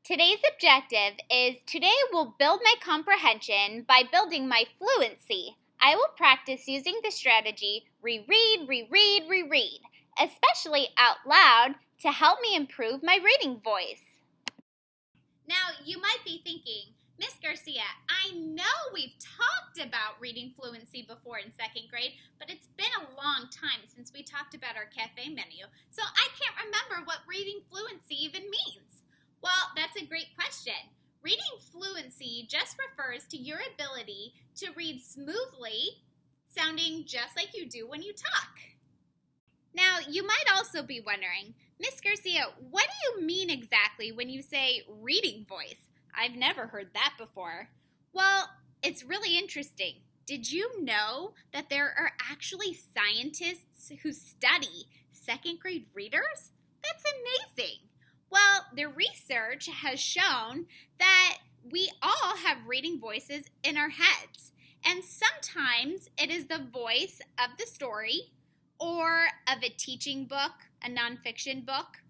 Today's objective is today will build my comprehension by building my fluency. I will practice using the strategy reread, reread, reread, especially out loud to help me improve my reading voice. Now, you might be thinking, Miss Garcia, I know we've talked about reading fluency before in second grade, but it's been a long time since we talked about our cafe menu, so I can't remember what reading fluency even means. Well, that's a great question. Reading fluency just refers to your ability to read smoothly, sounding just like you do when you talk. Now, you might also be wondering, Miss Garcia, what do you mean exactly when you say reading voice? I've never heard that before. Well, it's really interesting. Did you know that there are actually scientists who study second grade readers? That's amazing. Well, the research has shown that we all have reading voices in our heads. And sometimes it is the voice of the story or of a teaching book, a nonfiction book,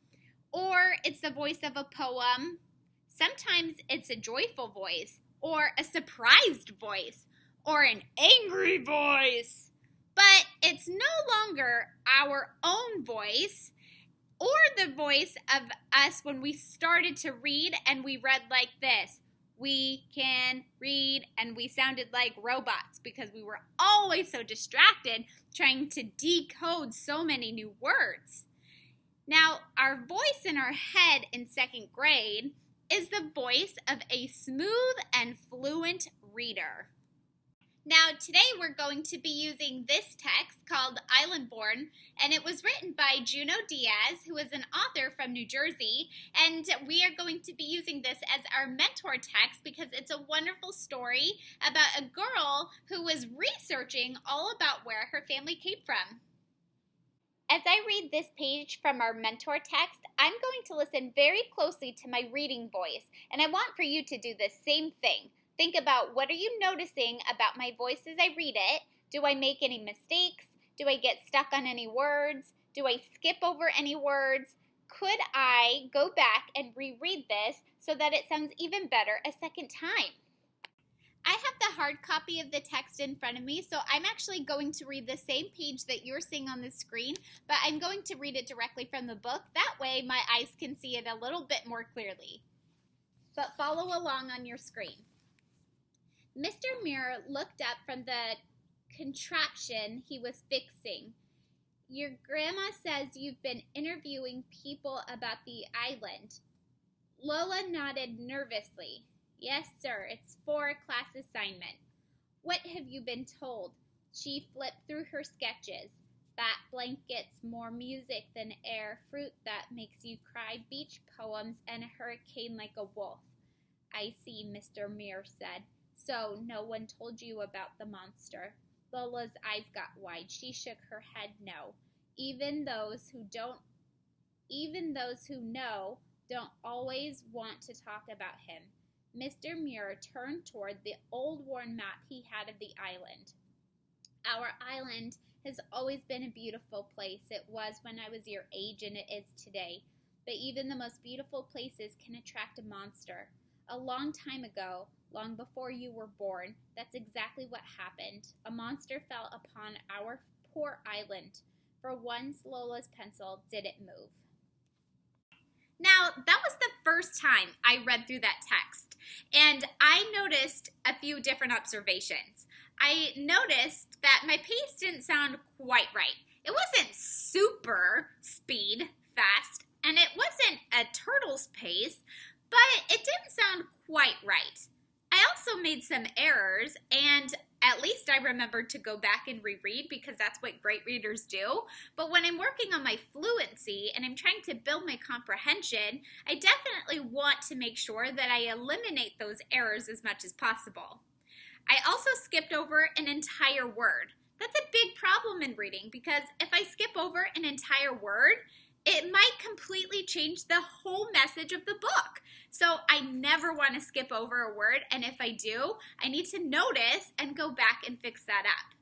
or it's the voice of a poem. Sometimes it's a joyful voice or a surprised voice or an angry voice. But it's no longer our own voice or the voice of us when we started to read and we read like this. We can read, and we sounded like robots because we were always so distracted trying to decode so many new words. Now, our voice in our head in second grade is the voice of a smooth and fluent reader. Now, today we're going to be using this text called Island-Born, and it was written by Juno Diaz, who is an author from New Jersey, and we are going to be using this as our mentor text because it's a wonderful story about a girl who was researching all about where her family came from. As I read this page from our mentor text, I'm going to listen very closely to my reading voice, and I want for you to do the same thing. Think about, what are you noticing about my voice as I read it? Do I make any mistakes? Do I get stuck on any words? Do I skip over any words? Could I go back and reread this so that it sounds even better a second time? I have the hard copy of the text in front of me, so I'm actually going to read the same page that you're seeing on the screen, but I'm going to read it directly from the book. That way my eyes can see it a little bit more clearly. But follow along on your screen. Mr. Muir looked up from the contraption he was fixing. Your grandma says you've been interviewing people about the island. Lola nodded nervously. Yes, sir, it's for a class assignment. What have you been told? She flipped through her sketches. Bat blankets, more music than air, fruit that makes you cry, beach poems, and a hurricane like a wolf. I see, Mr. Muir said. So no one told you about the monster. Lola's eyes got wide. She shook her head no. Even those who know don't always want to talk about him. Mr. Muir turned toward the old worn map he had of the island. Our island has always been a beautiful place. It was when I was your age and it is today. But even the most beautiful places can attract a monster. A long time ago, long before you were born, that's exactly what happened. A monster fell upon our poor island. For once, Lola's pencil didn't move. Now, that was the first time I read through that text, and I noticed a few different observations. I noticed that my pace didn't sound quite right. It wasn't super speed, fast, and it wasn't a turtle's pace, but it didn't sound quite right. I also made some errors, and at least I remembered to go back and reread because that's what great readers do. But when I'm working on my fluency and I'm trying to build my comprehension, I definitely want to make sure that I eliminate those errors as much as possible. I also skipped over an entire word. That's a big problem in reading because if I skip over an entire word, it might completely change the whole message of the book. So I never want to skip over a word, and if I do, I need to notice and go back and fix that up.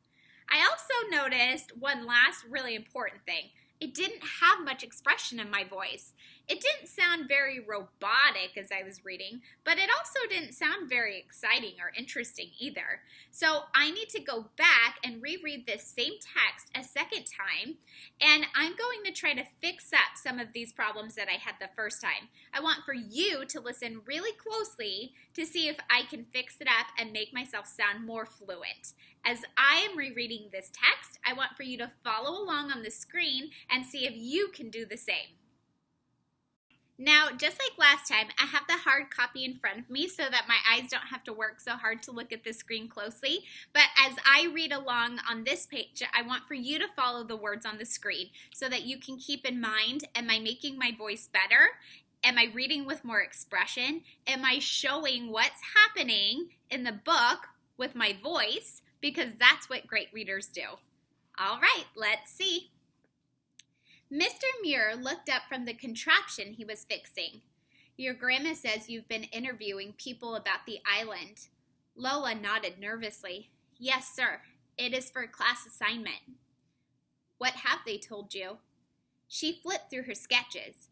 I also noticed one last really important thing. It didn't have much expression in my voice. It didn't sound very robotic as I was reading, but it also didn't sound very exciting or interesting either. So I need to go back and reread this same text a second time, and I'm going to try to fix up some of these problems that I had the first time. I want for you to listen really closely to see if I can fix it up and make myself sound more fluent. As I am rereading this text, I want for you to follow along on the screen and see if you can do the same. Now, just like last time, I have the hard copy in front of me so that my eyes don't have to work so hard to look at the screen closely. But as I read along on this page, I want for you to follow the words on the screen so that you can keep in mind, am I making my voice better? Am I reading with more expression? Am I showing what's happening in the book with my voice? Because that's what great readers do. All right, let's see. Mr. Muir looked up from the contraption he was fixing. Your grandma says you've been interviewing people about the island. Lola nodded nervously. Yes, sir. It is for a class assignment. What have they told you? She flipped through her sketches.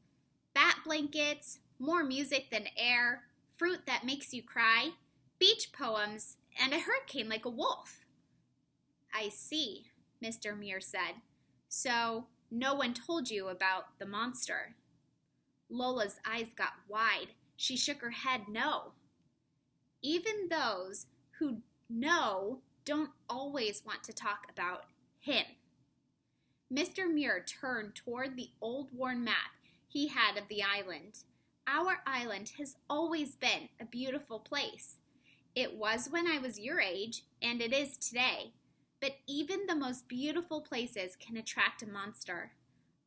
Bat blankets, more music than air, fruit that makes you cry, beach poems, and a hurricane like a wolf. I see, Mr. Muir said. So, no one told you about the monster. Lola's eyes got wide. She shook her head no. Even those who know don't always want to talk about him. Mr. Muir turned toward the old worn map he had of the island. Our island has always been a beautiful place. It was when I was your age, and it is today. But even the most beautiful places can attract a monster.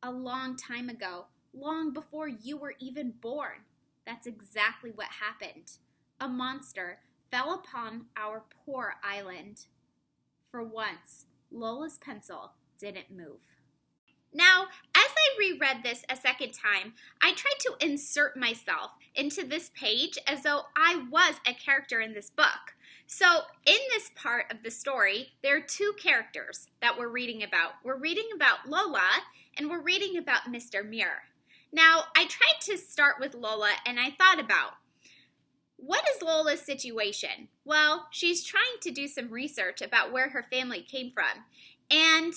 A long time ago, long before you were even born, that's exactly what happened. A monster fell upon our poor island. For once, Lola's pencil didn't move. Now, as I reread this a second time, I tried to insert myself into this page as though I was a character in this book. So, in this part of the story, there are two characters that we're reading about. We're reading about Lola, and we're reading about Mr. Muir. Now, I tried to start with Lola, and I thought about, what is Lola's situation? Well, she's trying to do some research about where her family came from, and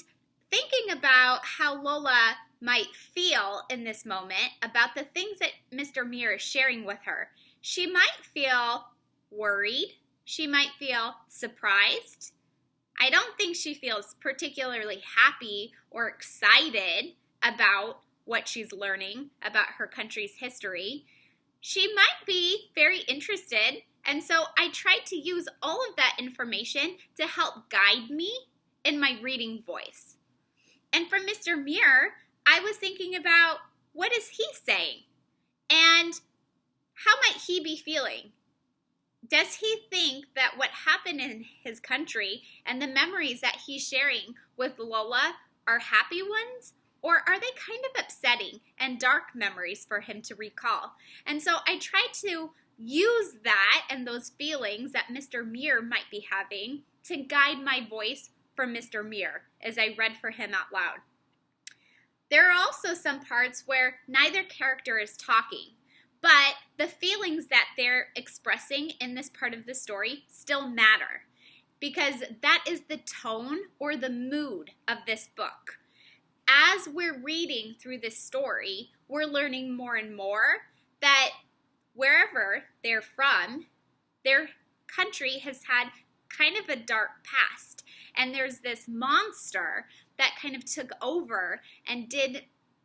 thinking about how Lola might feel in this moment about the things that Mr. Muir is sharing with her. She might feel worried. She might feel surprised. I don't think she feels particularly happy or excited about what she's learning about her country's history. She might be very interested, and so I tried to use all of that information to help guide me in my reading voice. And for Mr. Muir, I was thinking about, what is he saying? And how might he be feeling? Does he think that what happened in his country and the memories that he's sharing with Lola are happy ones? Or are they kind of upsetting and dark memories for him to recall? And so I tried to use that and those feelings that Mr. Muir might be having to guide my voice for Mr. Muir as I read for him out loud. There are also some parts where neither character is talking, but the feelings that they're expressing in this part of the story still matter, because that is the tone or the mood of this book. As we're reading through this story, we're learning more and more that wherever they're from, their country has had kind of a dark past. And there's this monster that kind of took over and did,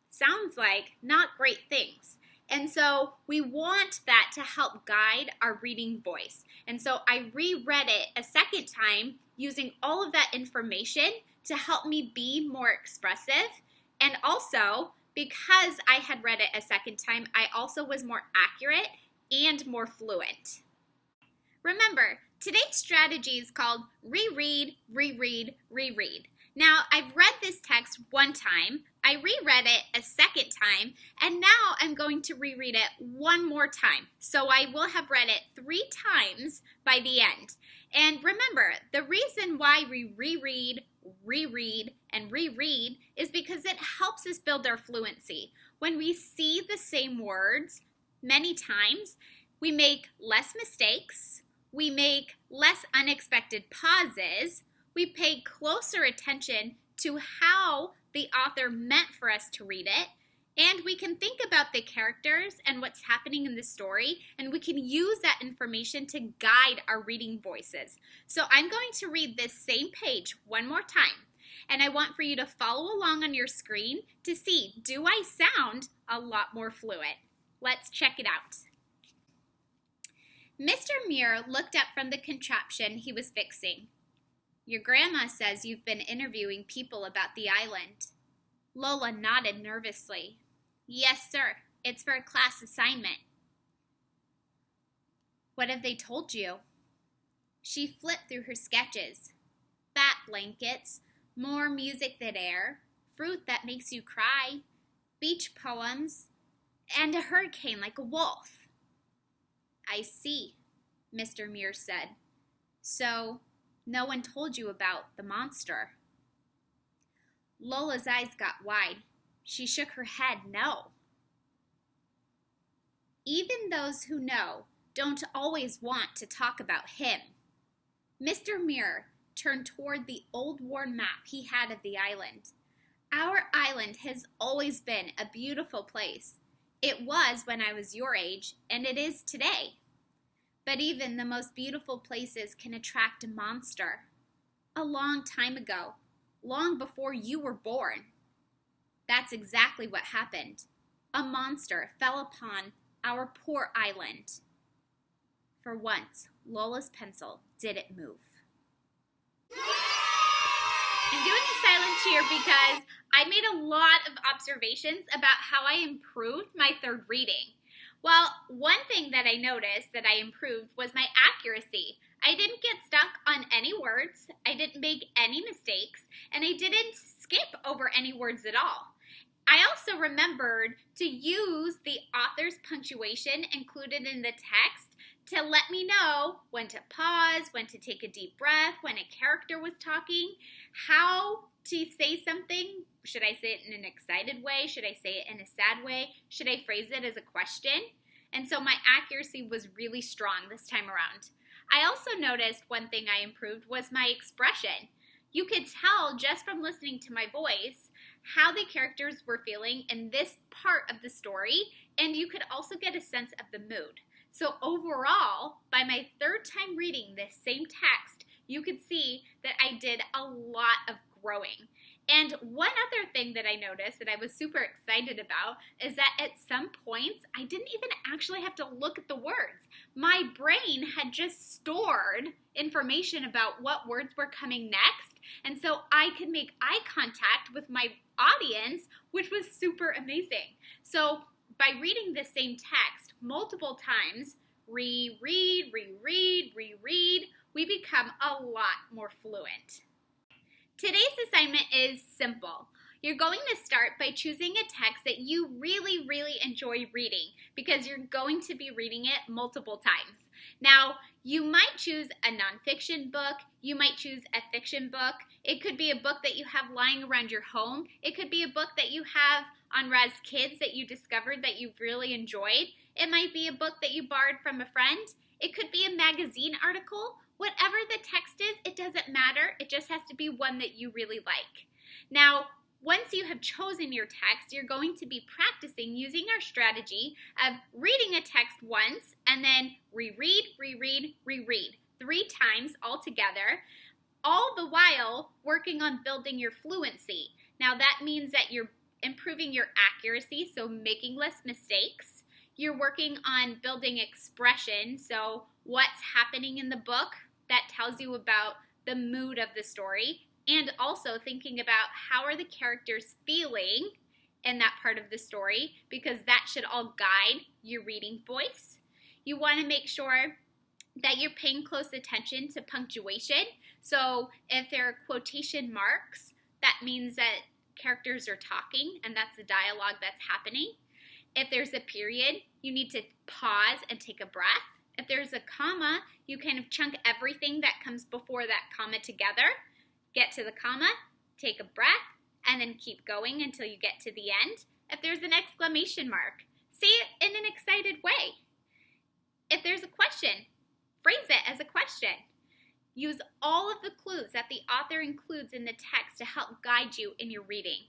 sounds like, not great things. And so we want that to help guide our reading voice. And so I reread it a second time using all of that information to help me be more expressive. And also, because I had read it a second time, I also was more accurate and more fluent. Remember, today's strategy is called reread, reread, reread. Now, I've read this text one time, I reread it a second time, and now I'm going to reread it one more time. So I will have read it 3 times by the end. And remember, the reason why we reread, reread and reread is because it helps us build our fluency. When we see the same words many times, we make less mistakes, we make less unexpected pauses, we pay closer attention to how the author meant for us to read it, and we can think about the characters and what's happening in the story, and we can use that information to guide our reading voices. So I'm going to read this same page one more time, and I want for you to follow along on your screen to see, do I sound a lot more fluent? Let's check it out. Mr. Muir looked up from the contraption he was fixing. Your grandma says you've been interviewing people about the island. Lola nodded nervously. Yes, sir. It's for a class assignment. What have they told you? She flipped through her sketches. Bat blankets, more music than air, fruit that makes you cry, beach poems, and a hurricane like a wolf. I see, Mr. Muir said. So, no one told you about the monster. Lola's eyes got wide. She shook her head no. Even those who know don't always want to talk about him. Mr. Muir turned toward the old worn map he had of the island. Our island has always been a beautiful place. It was when I was your age, and it is today. But even the most beautiful places can attract a monster. A long time ago, long before you were born. That's exactly what happened. A monster fell upon our poor island. For once, Lola's pencil didn't move. I'm doing a silent cheer because I made a lot of observations about how I improved my third reading. Well, one thing that I noticed that I improved was my accuracy. I didn't get stuck on any words, I didn't make any mistakes, and I didn't skip over any words at all. I also remembered to use the author's punctuation included in the text to let me know when to pause, when to take a deep breath, when a character was talking, how to say something. Should I say it in an excited way? Should I say it in a sad way? Should I phrase it as a question? And so my accuracy was really strong this time around. I also noticed one thing I improved was my expression. You could tell just from listening to my voice how the characters were feeling in this part of the story, and you could also get a sense of the mood. So overall, by my third time reading this same text, you could see that I did a lot of growing. And one other thing that I noticed that I was super excited about is that at some points, I didn't even actually have to look at the words. My brain had just stored information about what words were coming next, and so I could make eye contact with my audience, which was super amazing. So by reading the same text multiple times, reread, we become a lot more fluent. Today's assignment is simple. You're going to start by choosing a text that you really enjoy reading because you're going to be reading it multiple times. Now, you might choose a nonfiction book, you might choose a fiction book. It could be a book that you have lying around your home. It could be a book that you have on Res Kids that you discovered that you really enjoyed. It might be a book that you borrowed from a friend. It could be a magazine article. Whatever the text is, it doesn't matter. It just has to be one that you really like. Now, once you have chosen your text, you're going to be practicing using our strategy of reading a text once and then reread 3 times all together, all the while working on building your fluency. Now, that means that you're improving your accuracy, so making less mistakes. You're working on building expression, so what's happening in the book that tells you about the mood of the story, and also thinking about how are the characters feeling in that part of the story, because that should all guide your reading voice. You want to make sure that you're paying close attention to punctuation. So if there are quotation marks, that means that characters are talking and that's the dialogue that's happening. If there's a period, you need to pause and take a breath. If there's a comma, you kind of chunk everything that comes before that comma together. Get to the comma, take a breath, and then keep going until you get to the end. If there's an exclamation mark, say it in an excited way. If there's a question, phrase it as a question. Use all of the clues that the author includes in the text to help guide you in your reading.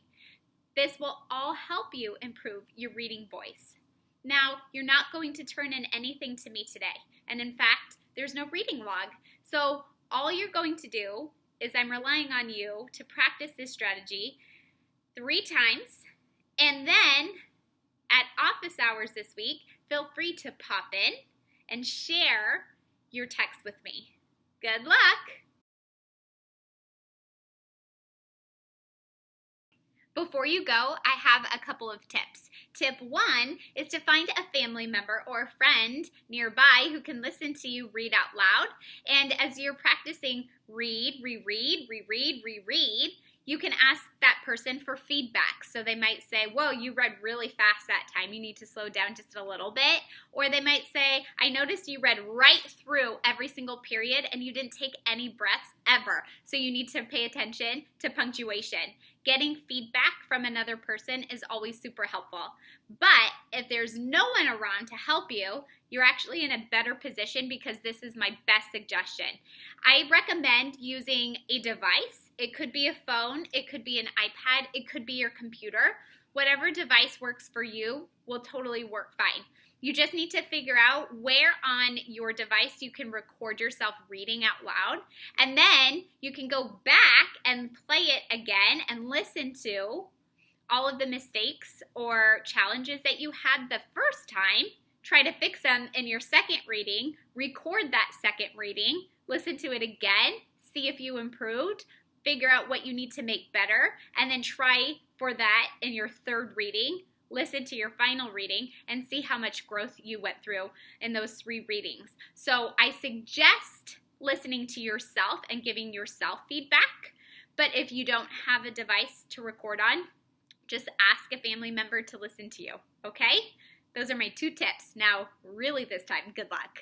This will all help you improve your reading voice. Now, you're not going to turn in anything to me today, and in fact, there's no reading log. So all you're going to do is I'm relying on you to practice this strategy 3 times, and then at office hours this week, feel free to pop in and share your text with me. Good luck! Before you go, I have a couple of tips. Tip 1 is to find a family member or a friend nearby who can listen to you read out loud. And as you're practicing read, reread, reread, reread, you can ask that person for feedback. So they might say, whoa, you read really fast that time. You need to slow down just a little bit. Or they might say, I noticed you read right through every single period and you didn't take any breaths ever. So you need to pay attention to punctuation. Getting feedback from another person is always super helpful. But if there's no one around to help you, you're actually in a better position because this is my best suggestion. I recommend using a device. It could be a phone, it could be an iPad, it could be your computer. Whatever device works for you will totally work fine. You just need to figure out where on your device you can record yourself reading out loud, and then you can go back and play it again and listen to all of the mistakes or challenges that you had the first time. Try to fix them in your second reading, record that second reading, listen to it again, see if you improved, figure out what you need to make better, and then try for that in your third reading. Listen to your final reading and see how much growth you went through in those 3 readings. So I suggest listening to yourself and giving yourself feedback. But if you don't have a device to record on, just ask a family member to listen to you, okay? Those are my 2 tips. Now, really this time, good luck.